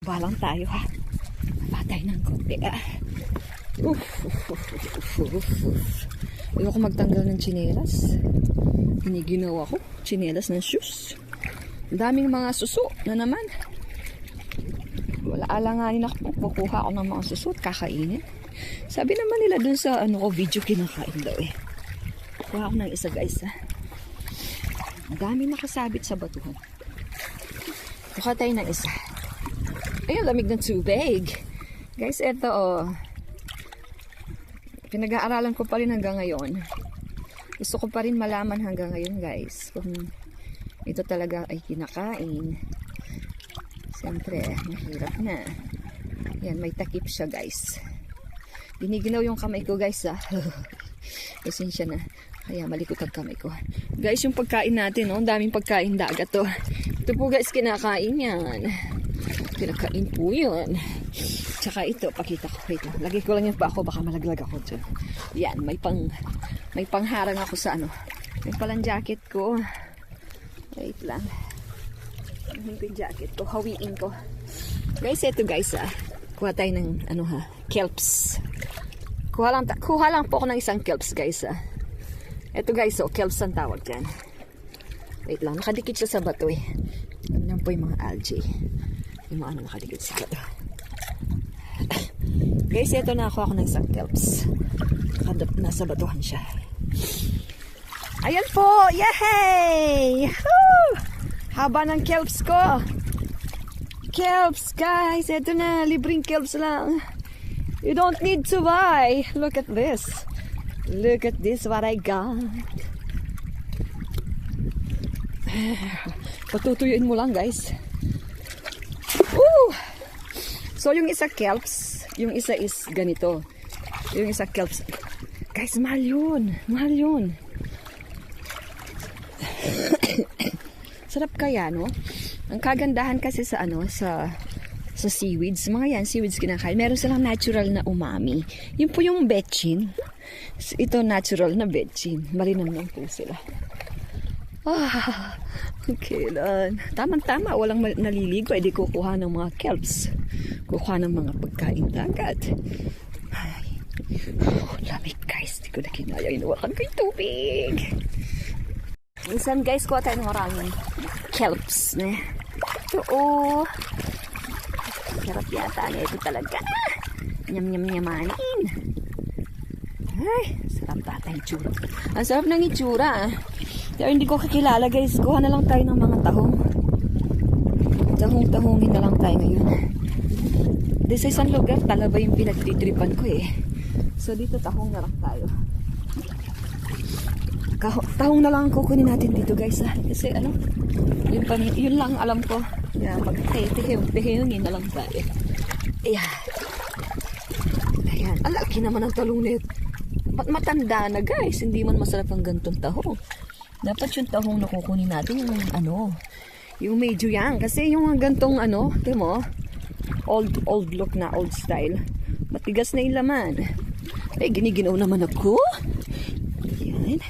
Kuha lang tayo ha. Patay ng konti ah. Ayoko magtanggal ng tsinelas. Ginawa ko tsinelas ng shoes. Ang daming mga suso na naman. Wala alanganin ako. Kukuha ako ng mga suso at kakainin. Sabi naman nila dun sa video kinakain daw eh. Kuha ako ng isa guys ha. Ang dami nakasabit sa batuhan. Kuha tayo ng isa. Ayun, lamig ng tubig. Guys, eto oh. Pinag-aaralan ko pa rin hanggang ngayon. Gusto ko pa rin malaman hanggang ngayon guys. Kung ito talaga ay kinakain. Siyempre, mahirap na. Yan, may takip siya guys. Giniginaw yung kamay ko guys ha. Pasensya na. Kaya malikot ang kamay ko. Guys, yung pagkain natin, oh, ang daming pagkain dagat to. Ito po guys, kinakain yan. Kinakain po yun. Tsaka ito, pakita ko. Wait, lagay ko lang yan pa ako, baka malaglag ako dyan. Yan, may pangharang ako sa may palang jacket ko. Wait lang. Ano yung jacket ko? Hawiin ko. Guys, ito guys kuha tayo ng kelps. Kuha lang po ako ng isang kelps guys Ito guys, kelps ang tawag dyan. Wait lang, nakadikit siya sa bato eh. Ganyan po yung mga algae. Yung mga nakadikit sa bato. Guys, ito na ako ng isang kelps. Nasa batuhan siya. Ayan po! Yay! Woo! Haba ng kelps ko. Kelps, guys. Ito na, libreng kelps lang. You don't need to buy. Look at this. Look at this, what I got. Patutuyuin mo lang, guys. Woo! So, yung isa kelps, yung isa is ganito. Yung isa kelps. Guys, mahal yun. Mahal yun. Sarap kaya, no? Ang kagandahan kasi sa sa seaweeds. Mga yan, seaweeds kinakain. Meron silang natural na umami. Yun po yung betchin. Ito natural na betchin. Marinam lang po sila. Okay lang. Tamang-tama. Walang naliligo. Di kukuha ng mga kelps. Kukuha ng mga pagkain dagat. Ay. Lamig guys. Di ko na kinaya. Inuwakan ko yung tubig. Minsan guys, kuha tayo ng maraming kelps. Oo. Sarap yata na ito talaga. Nyam-nyam-nyamanin. Ay, sarap tata yung itsura. Ang sarap ng itsura. Pero hindi ko kakilala guys. Kuha na lang tayo ng mga tahong. Tahong-tahongin na lang tayo ngayon. This is isang lugar. Talaba yung pinagtitripan ko eh. So dito tahong na lang tayo. Tahong na lang kukunin natin dito guys kasi yun lang alam ko. Magtihingin na lang tayo. Ayan. Ang laki naman ang talong nito. Matanda na guys. Hindi man masarap ang gantong tahong. Dapat yung tahong na kukunin natin yung medyo yan. Kasi yung gantong tingnan mo, old look na, old style. Matigas na yung laman. Ay, giniginaw naman ako. Ayan.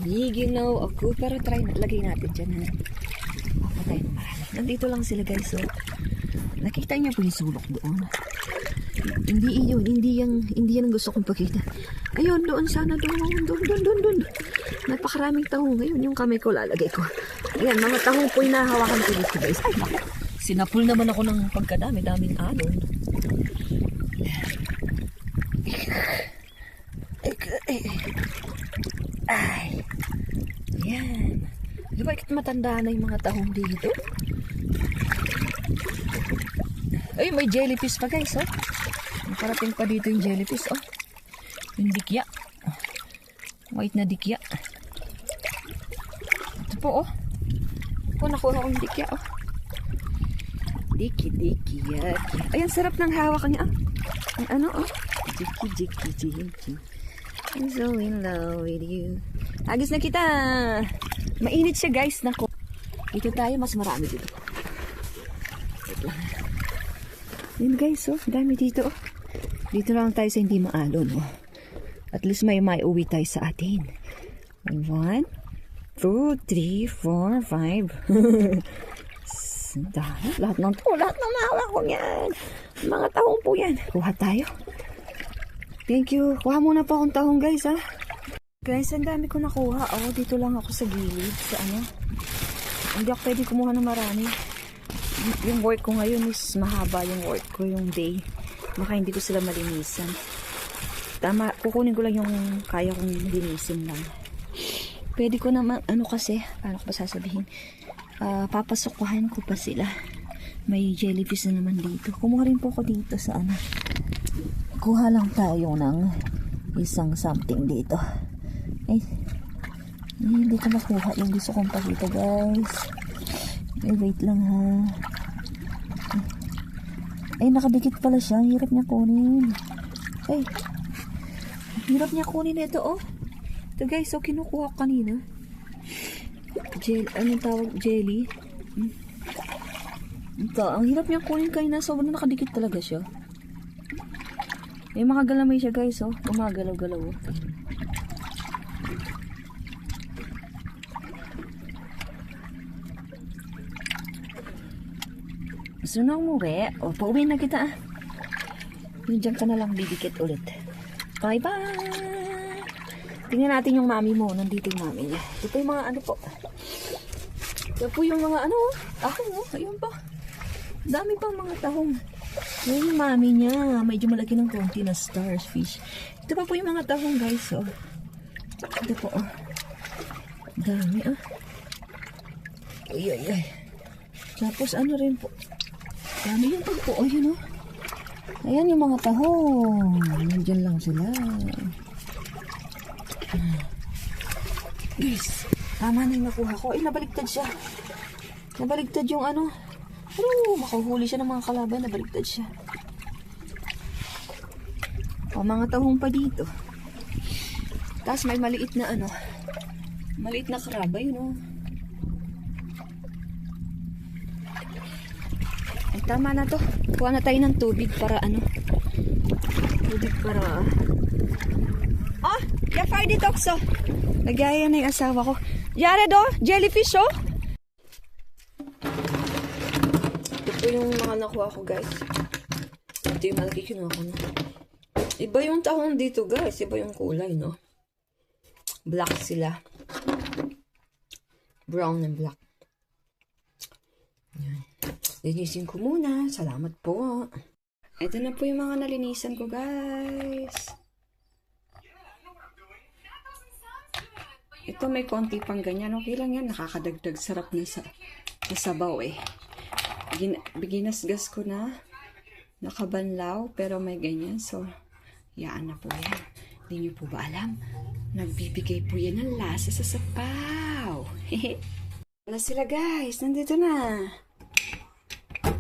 Giniginaw ako. Pero lagay natin dyan ha. Patay na marami. Nandito lang sila guys. So, nakita niyo po yung sulok doon. Hindi yan ang gusto kong pakita. Ayun, doon sana, doon. Napakaraming tahong. Ngayon, yung kamay ko lalagay ko. Ayan, mga tahong po yung nahawakan ko dito guys. Ay, sinapul naman ako ng pagkadami-daming alon. Ay, ayan. Di ba matanda na yung mga tahong dito? Ay, may jellyfish pa guys, oh. Nakarating pa dito yung jellyfish, oh. Yung dikya. White na dikya. Ito po, oh. Nakuha ko yung dikya, oh. Diki. Ayan, sarap ng hawak niya, oh. Oh. Diki. I'm so in love with you. Agis na kita. Mainit siya guys. Nako. Dito tayo. Mas marami dito. Wait lang. Yun guys. Oh. Dami dito. Oh. Dito lang tayo sa hindi maalon. Oh. At least may uwi tayo sa atin. 1, 2, 3, 4, 5. Dahil lahat ng to, lahat ng mahawak ko yan. Mga tahong po yan. Kuha tayo. Thank you. Kuha muna pa akong tahong guys ha. Guys, ang dami ko nakuha. Oh, dito lang ako sa gilid. Sa ano. Hindi ako pwede kumuha ng marami. Yung work ko ngayon is mahaba yung work ko yung day. Baka hindi ko sila malinisan. Tama, kukunin ko lang yung kaya kong linisin lang. Pwede ko naman, ano kasi, paano ko ba sasabihin? Papasukuhan ko pa sila. May jellyfish na naman dito. Kumuha rin po ako dito sa ano. Kuha lang tayo ng isang something dito. Hindi ko makuha yung gusto kong pakita guys. Wait lang ha. Nakadikit pala siya. Hirap niya kunin. Hirap niya kunin ito oh. Ito guys, so kinukuha ko kanina. Anong tawag? Jelly. Ito, ang hirap niya kunin kanina. Sobrang nakadikit talaga siya. May mga galamay siya guys oh. Gumagalaw-galaw oh. Gusto na umuwi? O, pauwi na kita ah. Diyan ka na lang didikit ulit. Bye-bye! Tingnan natin yung mami mo. Nandito yung mami niya. Ito po yung mga ano po. Ito po yung mga ano. Ahong oh. Ayun pa. Dami pang mga tahong. Yan yung mami niya. Medyo malaki ng konti na starfish. Ito pa po yung mga tahong guys. Oh. Ito po oh. Dami ah. Ay. Tapos ano rin po. Dami yung pagpo. Oh yun oh. Ayan yung mga tahong. Nandiyan lang sila. Yes. Tama na yung nakuha ko. Nabaligtad siya. Nabaligtad yung ano. Makuhuli siya ng mga kalaban. Nabaligtad siya. Mga tahong pa dito. Tapos may maliit na ano. Maliit na kraba yun oh. Tama na to. Kuha na tayo ng tubig para ano. Tubig para... yung fire detox oh. Nagaya na yung asawa ko. Jared oh, jellyfish oh. Ito po yung mga nakuha ko guys. Ito yung malaki kinuha ko na. Iba yung tahong dito guys. Iba yung kulay no. Black sila. Brown and black. Yan. Linisin ko muna. Salamat po. Ito na po yung mga nalinisan ko, guys. Ito may konti pang ganyan. Okay lang yan. Nakakadagdag sarap na sa sabaw eh. Ginasgas ko na. Nakabanlaw. Pero may ganyan. So, yaan na po yan. Hindi nyo po ba alam? Nagbibigay po yan ng lasa sa sapaw. Wala sila, guys. Nandito na.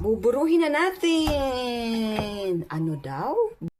Buburuhin na natin. Ano daw?